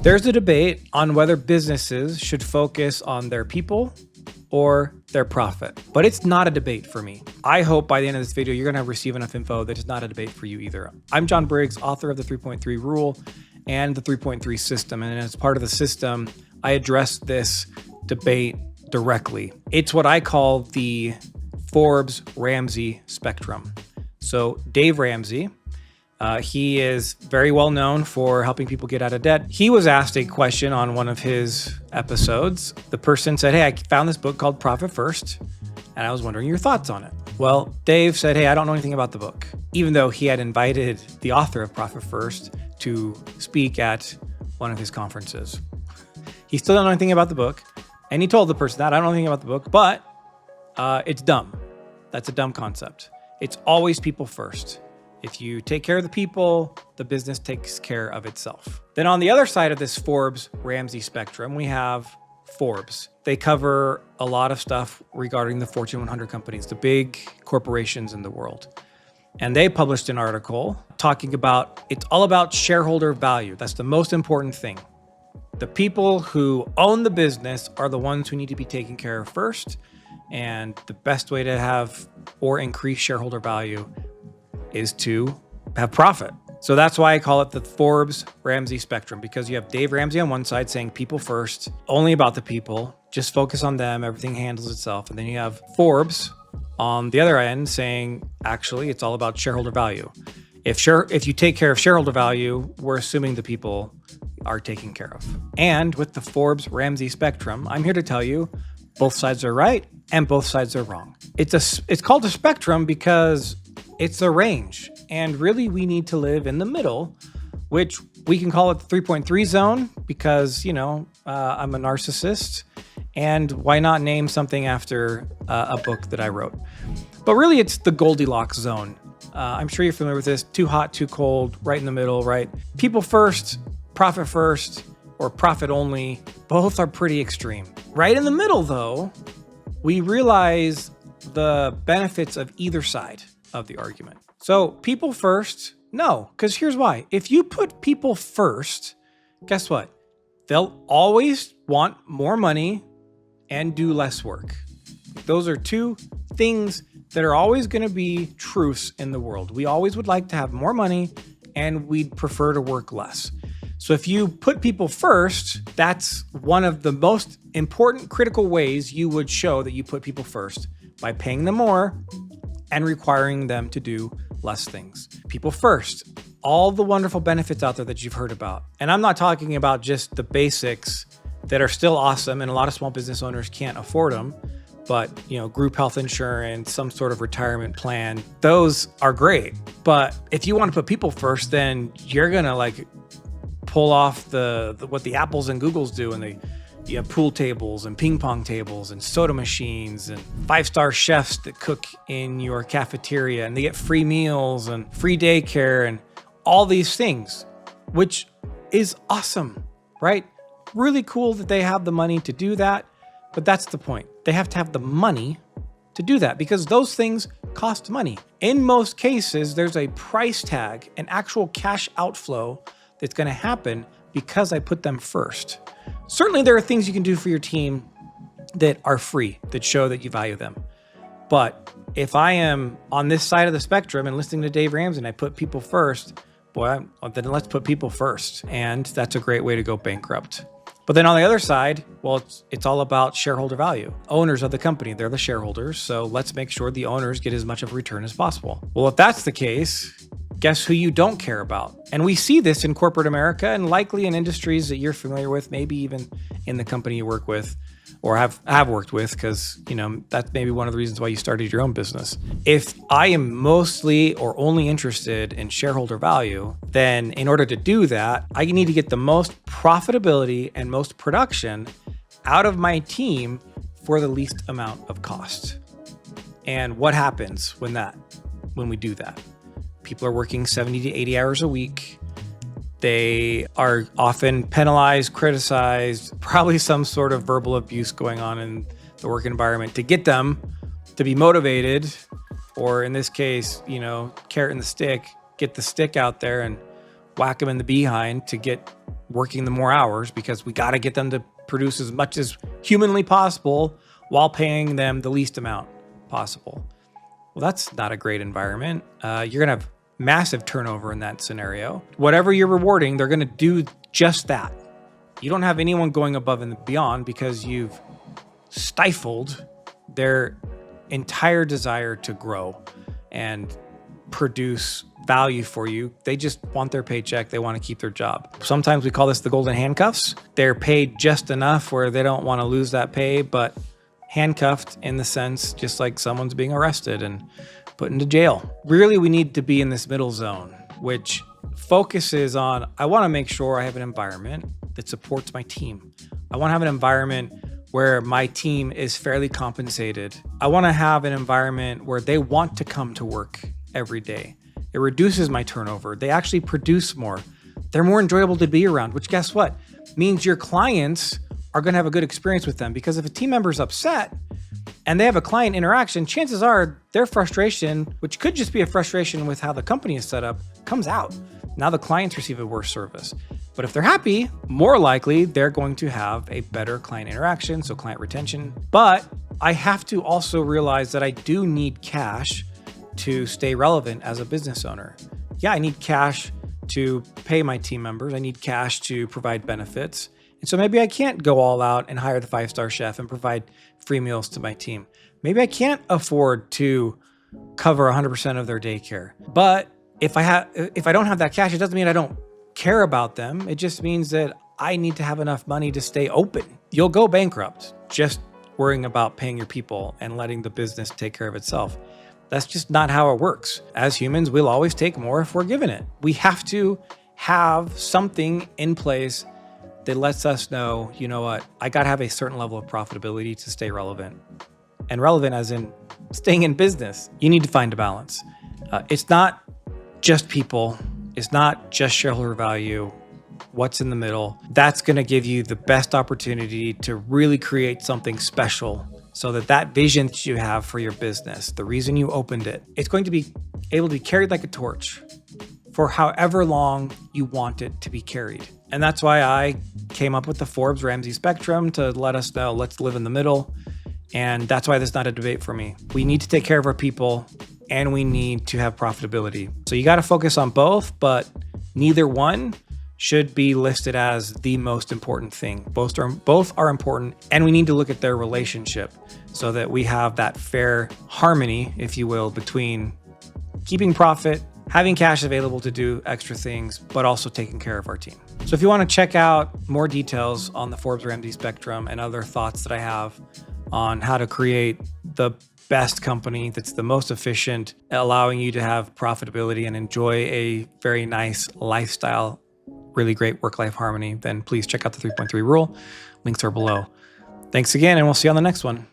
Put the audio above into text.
There's a debate on whether businesses should focus on their people or their profit, but it's not a debate for me. I hope by the end of this video, you're gonna receive enough info that it's not a debate for you either. I'm John Briggs, author of the 3.3 rule and the 3.3 system. And as part of the system, I address this debate directly. It's what I call the Forbes Ramsey spectrum. So Dave Ramsey, he is very well known for helping people get out of debt. He was asked a question on one of his episodes. The person said, "Hey, I found this book called Profit First, and I was wondering your thoughts on it." Well, Dave said, "Hey, I don't know anything about the book," even though he had invited the author of Profit First to speak at one of his conferences. He still don't know anything about the book, and he told the person that, "I don't know anything about the book, but it's dumb. That's a dumb concept. It's always people first. If you take care of the people, the business takes care of itself." Then on the other side of this Forbes Ramsey spectrum, we have Forbes. They cover a lot of stuff regarding the Fortune 100 companies, the big corporations in the world. And they published an article talking about it's all about shareholder value. That's the most important thing. The people who own the business are the ones who need to be taken care of first. And the best way to have or increase shareholder value is to have profit. So that's why I call it the Forbes Ramsey spectrum, because you have Dave Ramsey on one side saying people first, only about the people, just focus on them, everything handles itself. And then you have Forbes on the other end saying, actually, it's all about shareholder value. If you take care of shareholder value, we're assuming the people are taken care of. And with the Forbes Ramsey spectrum, I'm here to tell you both sides are right and both sides are wrong. It's called a spectrum because it's a range, and really we need to live in the middle, which we can call it the 3.3 zone because, I'm a narcissist, and why not name something after a book that I wrote? But really it's the Goldilocks zone. I'm sure you're familiar with this: too hot, too cold, right in the middle, right? People first, profit first, or profit only, both are pretty extreme. Right in the middle though, we realize the benefits of either side of the argument. So people first, no, because here's why. If you put people first, guess what? They'll always want more money and do less work. Those are two things that are always going to be truths in the world. We always would like to have more money and we'd prefer to work less. So if you put people first, that's one of the most important critical ways you would show that you put people first, by paying them more and requiring them to do less things. People first, all the wonderful benefits out there that you've heard about. And I'm not talking about just the basics that are still awesome, and a lot of small business owners can't afford them, but group health insurance, some sort of retirement plan, those are great. But if you want to put people first, then you're gonna pull off what the Apples and Googles do, and you have pool tables and ping pong tables and soda machines and 5-star chefs that cook in your cafeteria, and they get free meals and free daycare and all these things, which is awesome, right? Really cool that they have the money to do that. But that's the point. They have to have the money to do that because those things cost money. In most cases, there's a price tag, an actual cash outflow that's going to happen because I put them first. Certainly there are things you can do for your team that are free, that show that you value them. But if I am on this side of the spectrum and listening to Dave Ramsey and I put people first, then let's put people first. And that's a great way to go bankrupt. But then on the other side, well, it's all about shareholder value. Owners of the company, they're the shareholders. So let's make sure the owners get as much of a return as possible. Well, if that's the case, guess who you don't care about? And we see this in corporate America and likely in industries that you're familiar with, maybe even in the company you work with or have worked with, because that's maybe one of the reasons why you started your own business. If I am mostly or only interested in shareholder value, then in order to do that, I need to get the most profitability and most production out of my team for the least amount of cost. And what happens when we do that? People are working 70 to 80 hours a week. They are often penalized, criticized, probably some sort of verbal abuse going on in the work environment to get them to be motivated, or in this case, carrot and the stick, get the stick out there and whack them in the behind to get working the more hours because we got to get them to produce as much as humanly possible while paying them the least amount possible. Well, that's not a great environment. You're going to have massive turnover in that scenario. Whatever you're rewarding, they're going to do just that. You don't have anyone going above and beyond because you've stifled their entire desire to grow and produce value for you. They just want their paycheck. They want to keep their job. Sometimes we call this the golden handcuffs. They're paid just enough where they don't want to lose that pay, but handcuffed in the sense just like someone's being arrested and put into jail. Really, we need to be in this middle zone, which focuses on, I want to make sure I have an environment that supports my team. I want to have an environment where my team is fairly compensated. I want to have an environment where they want to come to work every day. It reduces my turnover. They actually produce more. They're more enjoyable to be around, which guess what? Means your clients are going to have a good experience with them, because if a team member is upset and they have a client interaction, chances are their frustration, which could just be a frustration with how the company is set up, comes out. Now the clients receive a worse service. But if they're happy, more likely they're going to have a better client interaction, so client retention. But I have to also realize that I do need cash to stay relevant as a business owner. Yeah, I need cash to pay my team members. I need cash to provide benefits. And so maybe I can't go all out and hire the 5-star chef and provide free meals to my team. Maybe I can't afford to cover 100% of their daycare. But if I don't have that cash, it doesn't mean I don't care about them. It just means that I need to have enough money to stay open. You'll go bankrupt just worrying about paying your people and letting the business take care of itself. That's just not how it works. As humans, we'll always take more if we're given it. We have to have something in place that lets us know, you know what, I got to have a certain level of profitability to stay relevant. And relevant as in staying in business. You need to find a balance. It's not just people. It's not just shareholder value. What's in the middle? That's going to give you the best opportunity to really create something special, so that that vision that you have for your business, the reason you opened it, it's going to be able to be carried like a torch for however long you want it to be carried. And that's why I came up with the Forbes Ramsey spectrum, to let us know, let's live in the middle. And that's why this is not a debate for me. We need to take care of our people and we need to have profitability. So you got to focus on both, but neither one should be listed as the most important thing. Both are important, and we need to look at their relationship so that we have that fair harmony, if you will, between keeping profit, having cash available to do extra things, but also taking care of our team. So if you want to check out more details on the Forbes Ramsey spectrum and other thoughts that I have on how to create the best company that's the most efficient, allowing you to have profitability and enjoy a very nice lifestyle, really great work-life harmony, then please check out the 3.3 rule. Links are below. Thanks again, and we'll see you on the next one.